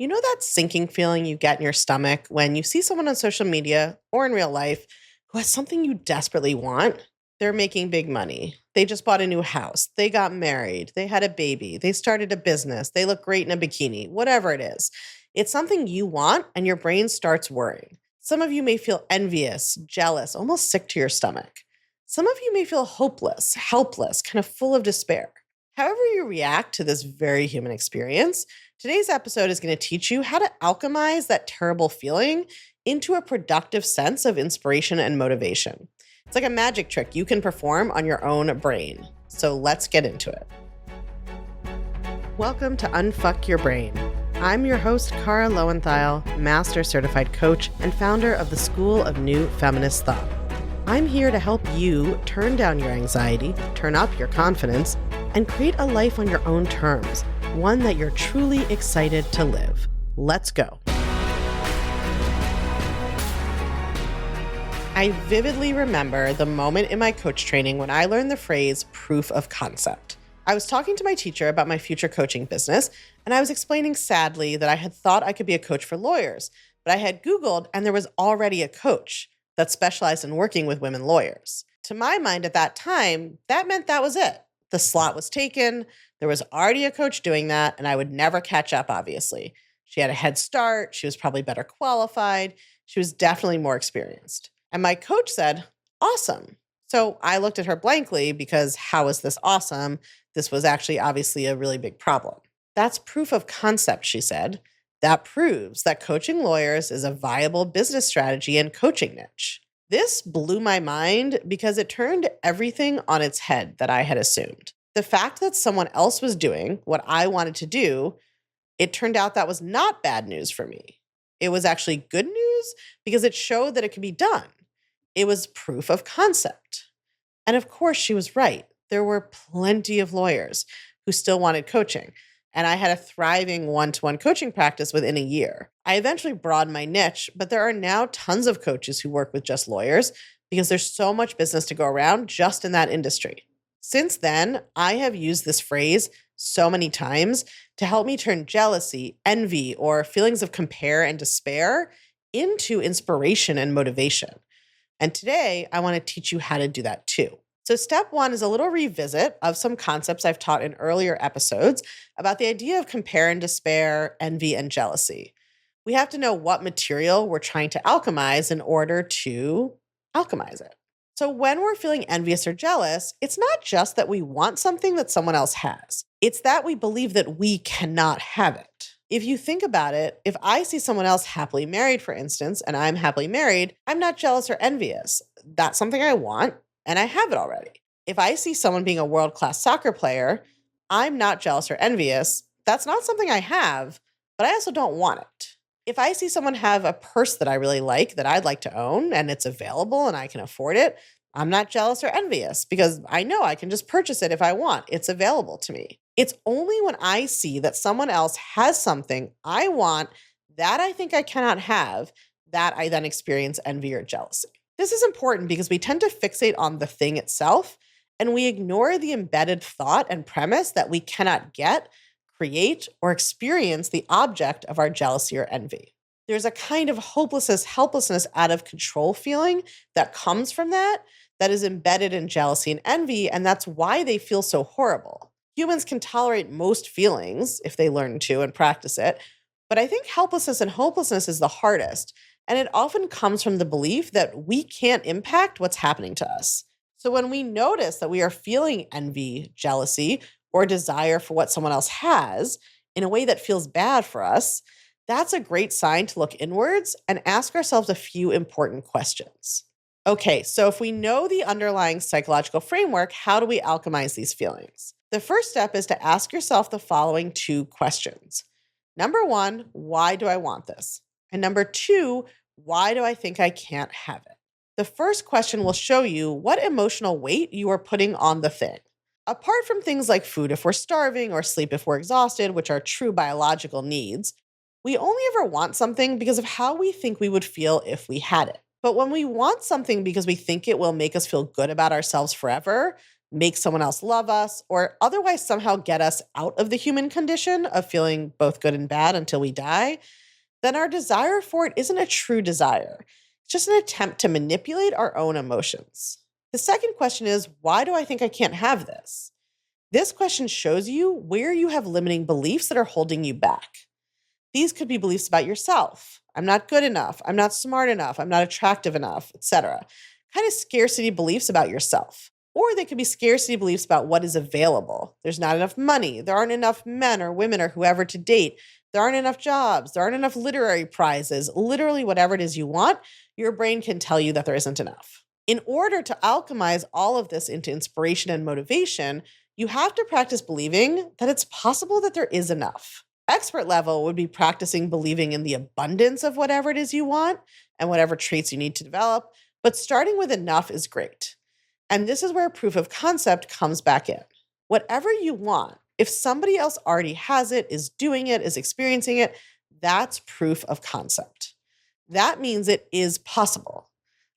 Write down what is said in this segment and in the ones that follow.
You know that sinking feeling you get in your stomach when you see someone on social media or in real life who has something you desperately want? They're making big money. They just bought a new house. They got married. They had a baby. They started a business. They look great in a bikini, whatever it is. It's something you want, and your brain starts worrying. Some of you may feel envious, jealous, almost sick to your stomach. Some of you may feel hopeless, helpless, kind of full of despair. However, you react to this very human experience, today's episode is going to teach you how to alchemize that terrible feeling into a productive sense of inspiration and motivation. It's like a magic trick you can perform on your own brain. So let's get into it. Welcome to Unfuck Your Brain. I'm your host, Cara Loewentheil, Master Certified Coach and founder of the School of New Feminist Thought. I'm here to help you turn down your anxiety, turn up your confidence, and create a life on your own terms, one that you're truly excited to live. Let's go. I vividly remember the moment in my coach training when I learned the phrase proof of concept. I was talking to my teacher about my future coaching business, and I was explaining sadly that I had thought I could be a coach for lawyers, but I had Googled and there was already a coach that specialized in working with women lawyers. To my mind at that time, that meant that was it. The slot was taken, there was already a coach doing that, and I would never catch up, obviously. She had a head start, she was probably better qualified, she was definitely more experienced. And my coach said, awesome. So I looked at her blankly because how is this awesome? This was actually obviously a really big problem. That's proof of concept, she said. That proves that coaching lawyers is a viable business strategy and coaching niche. This blew my mind because it turned everything on its head that I had assumed. The fact that someone else was doing what I wanted to do, it turned out that was not bad news for me. It was actually good news because it showed that it could be done. It was proof of concept. And of course, she was right. There were plenty of lawyers who still wanted coaching. And I had a thriving one-to-one coaching practice within a year. I eventually broadened my niche, but there are now tons of coaches who work with just lawyers because there's so much business to go around just in that industry. Since then, I have used this phrase so many times to help me turn jealousy, envy, or feelings of compare and despair into inspiration and motivation. And today, I want to teach you how to do that too. So step one is a little revisit of some concepts I've taught in earlier episodes about the idea of compare and despair, envy, and jealousy. We have to know what material we're trying to alchemize in order to alchemize it. So when we're feeling envious or jealous, it's not just that we want something that someone else has. It's that we believe that we cannot have it. If you think about it, if I see someone else happily married, for instance, and I'm happily married, I'm not jealous or envious. That's something I want, and I have it already. If I see someone being a world-class soccer player, I'm not jealous or envious. That's not something I have, but I also don't want it. If I see someone have a purse that I really like, that I'd like to own, and it's available and I can afford it, I'm not jealous or envious because I know I can just purchase it if I want. It's available to me. It's only when I see that someone else has something I want that I think I cannot have that I then experience envy or jealousy. This is important because we tend to fixate on the thing itself and we ignore the embedded thought and premise that we cannot get, create, or experience the object of our jealousy or envy. There's a kind of hopelessness, helplessness, out of control feeling that comes from that is embedded in jealousy and envy, and that's why they feel so horrible. Humans can tolerate most feelings if they learn to and practice it, but I think helplessness and hopelessness is the hardest, and it often comes from the belief that we can't impact what's happening to us. So when we notice that we are feeling envy, jealousy, or desire for what someone else has in a way that feels bad for us, that's a great sign to look inwards and ask ourselves a few important questions. Okay, so if we know the underlying psychological framework, how do we alchemize these feelings? The first step is to ask yourself the following two questions. Number one, why do I want this? And number two, why do I think I can't have it? The first question will show you what emotional weight you are putting on the thing. Apart from things like food if we're starving or sleep if we're exhausted, which are true biological needs, we only ever want something because of how we think we would feel if we had it. But when we want something because we think it will make us feel good about ourselves forever, make someone else love us, or otherwise somehow get us out of the human condition of feeling both good and bad until we die, then our desire for it isn't a true desire. It's just an attempt to manipulate our own emotions. The second question is, why do I think I can't have this? This question shows you where you have limiting beliefs that are holding you back. These could be beliefs about yourself. I'm not good enough. I'm not smart enough. I'm not attractive enough, etc. Kind of scarcity beliefs about yourself. Or they could be scarcity beliefs about what is available. There's not enough money. There aren't enough men or women or whoever to date. There aren't enough jobs. There aren't enough literary prizes. Literally, whatever it is you want, your brain can tell you that there isn't enough. In order to alchemize all of this into inspiration and motivation, you have to practice believing that it's possible that there is enough. Expert level would be practicing believing in the abundance of whatever it is you want and whatever traits you need to develop, but starting with enough is great. And this is where proof of concept comes back in. Whatever you want, if somebody else already has it, is doing it, is experiencing it, that's proof of concept. That means it is possible.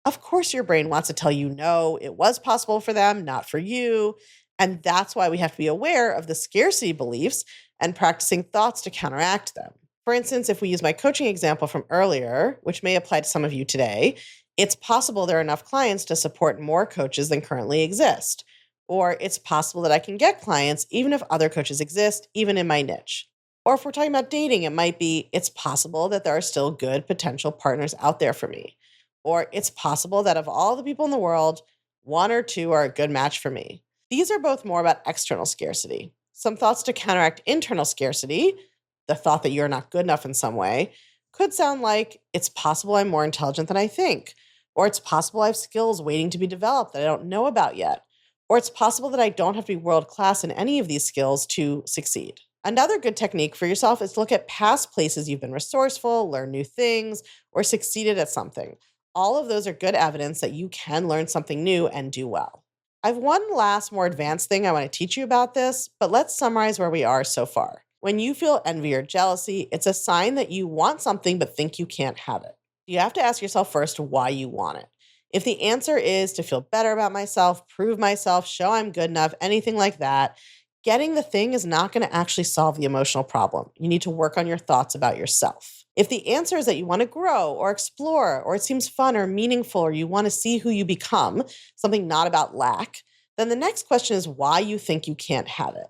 Of course, your brain wants to tell you no, it was possible for them, not for you. And that's why we have to be aware of the scarcity beliefs and practicing thoughts to counteract them. For instance, if we use my coaching example from earlier, which may apply to some of you today, it's possible there are enough clients to support more coaches than currently exist. Or it's possible that I can get clients even if other coaches exist, even in my niche. Or if we're talking about dating, it might be, it's possible that there are still good potential partners out there for me. Or it's possible that of all the people in the world, one or two are a good match for me. These are both more about external scarcity. Some thoughts to counteract internal scarcity, the thought that you're not good enough in some way, could sound like, it's possible I'm more intelligent than I think. Or it's possible I have skills waiting to be developed that I don't know about yet. Or it's possible that I don't have to be world class in any of these skills to succeed. Another good technique for yourself is to look at past places you've been resourceful, learn new things, or succeeded at something. All of those are good evidence that you can learn something new and do well. I have one last, more advanced thing I want to teach you about this, but let's summarize where we are so far. When you feel envy or jealousy, it's a sign that you want something but think you can't have it. You have to ask yourself first why you want it. If the answer is to feel better about myself, prove myself, show I'm good enough, anything like that, getting the thing is not going to actually solve the emotional problem. You need to work on your thoughts about yourself. If the answer is that you want to grow or explore, or it seems fun or meaningful, or you want to see who you become, something not about lack, then the next question is why you think you can't have it.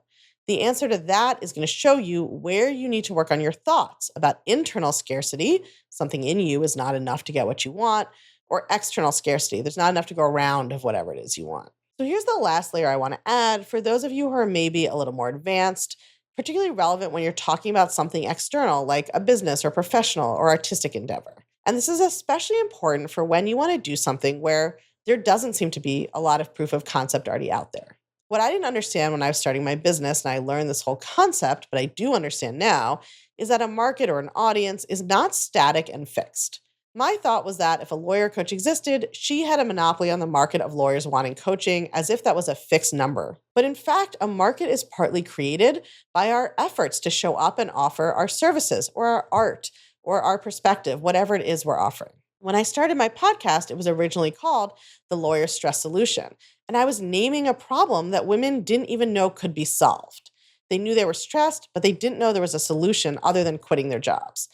The answer to that is going to show you where you need to work on your thoughts about internal scarcity, something in you is not enough to get what you want, or external scarcity, there's not enough to go around of whatever it is you want. So here's the last layer I want to add for those of you who are maybe a little more advanced, particularly relevant when you're talking about something external like a business or professional or artistic endeavor. And this is especially important for when you want to do something where there doesn't seem to be a lot of proof of concept already out there. What I didn't understand when I was starting my business and I learned this whole concept, but I do understand now, is that a market or an audience is not static and fixed. My thought was that if a lawyer coach existed, she had a monopoly on the market of lawyers wanting coaching, as if that was a fixed number. But in fact, a market is partly created by our efforts to show up and offer our services or our art or our perspective, whatever it is we're offering. When I started my podcast, it was originally called The Lawyer Stress Solution, and I was naming a problem that women didn't even know could be solved. They knew they were stressed, but they didn't know there was a solution other than quitting their jobs.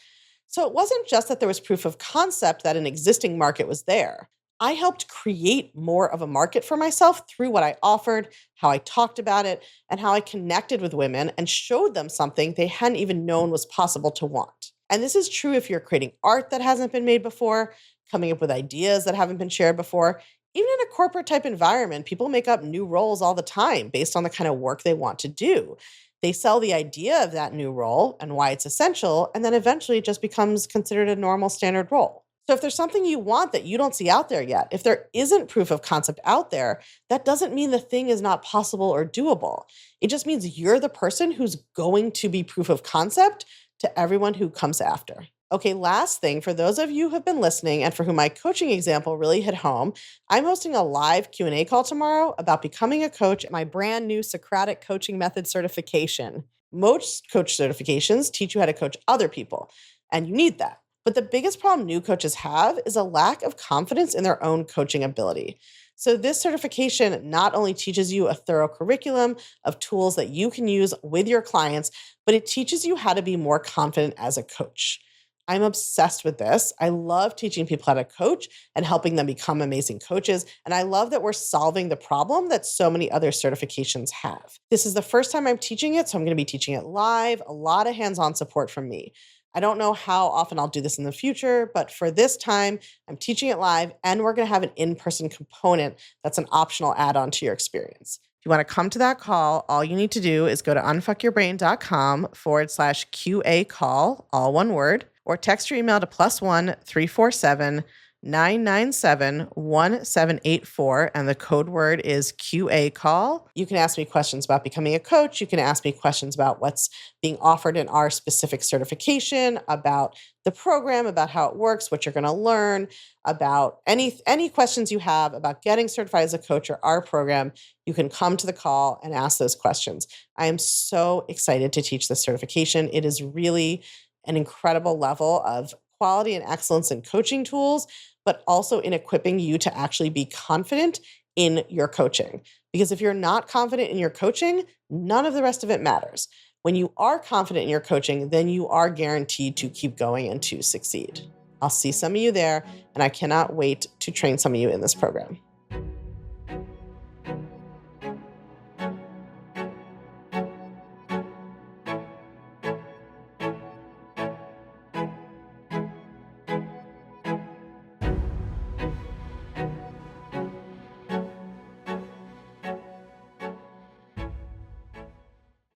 So it wasn't just that there was proof of concept that an existing market was there. I helped create more of a market for myself through what I offered, how I talked about it, and how I connected with women and showed them something they hadn't even known was possible to want. And this is true if you're creating art that hasn't been made before, coming up with ideas that haven't been shared before. Even in a corporate type environment, people make up new roles all the time based on the kind of work they want to do. They sell the idea of that new role and why it's essential, and then eventually it just becomes considered a normal standard role. So if there's something you want that you don't see out there yet, if there isn't proof of concept out there, that doesn't mean the thing is not possible or doable. It just means you're the person who's going to be proof of concept to everyone who comes after. Okay, last thing, for those of you who have been listening and for whom my coaching example really hit home, I'm hosting a live Q&A call tomorrow about becoming a coach at my brand new Socratic coaching method certification. Most coach certifications teach you how to coach other people, and you need that. But the biggest problem new coaches have is a lack of confidence in their own coaching ability. So this certification not only teaches you a thorough curriculum of tools that you can use with your clients, but it teaches you how to be more confident as a coach. I'm obsessed with this. I love teaching people how to coach and helping them become amazing coaches. And I love that we're solving the problem that so many other certifications have. This is the first time I'm teaching it, so I'm going to be teaching it live, a lot of hands-on support from me. I don't know how often I'll do this in the future, but for this time, I'm teaching it live and we're going to have an in-person component that's an optional add-on to your experience. If you want to come to that call, all you need to do is go to unfuckyourbrain.com/QA call, all one word, or text your email to +1 347 997 1784, and the code word is QA call. You can ask me questions about becoming a coach. You can ask me questions about what's being offered in our specific certification, about the program, about how it works, what you're going to learn, about any questions you have about getting certified as a coach or our program. You can come to the call and ask those questions. I am so excited to teach this certification. It is really an incredible level of quality and excellence in coaching tools, but also in equipping you to actually be confident in your coaching. Because if you're not confident in your coaching, none of the rest of it matters. When you are confident in your coaching, then you are guaranteed to keep going and to succeed. I'll see some of you there, and I cannot wait to train some of you in this program.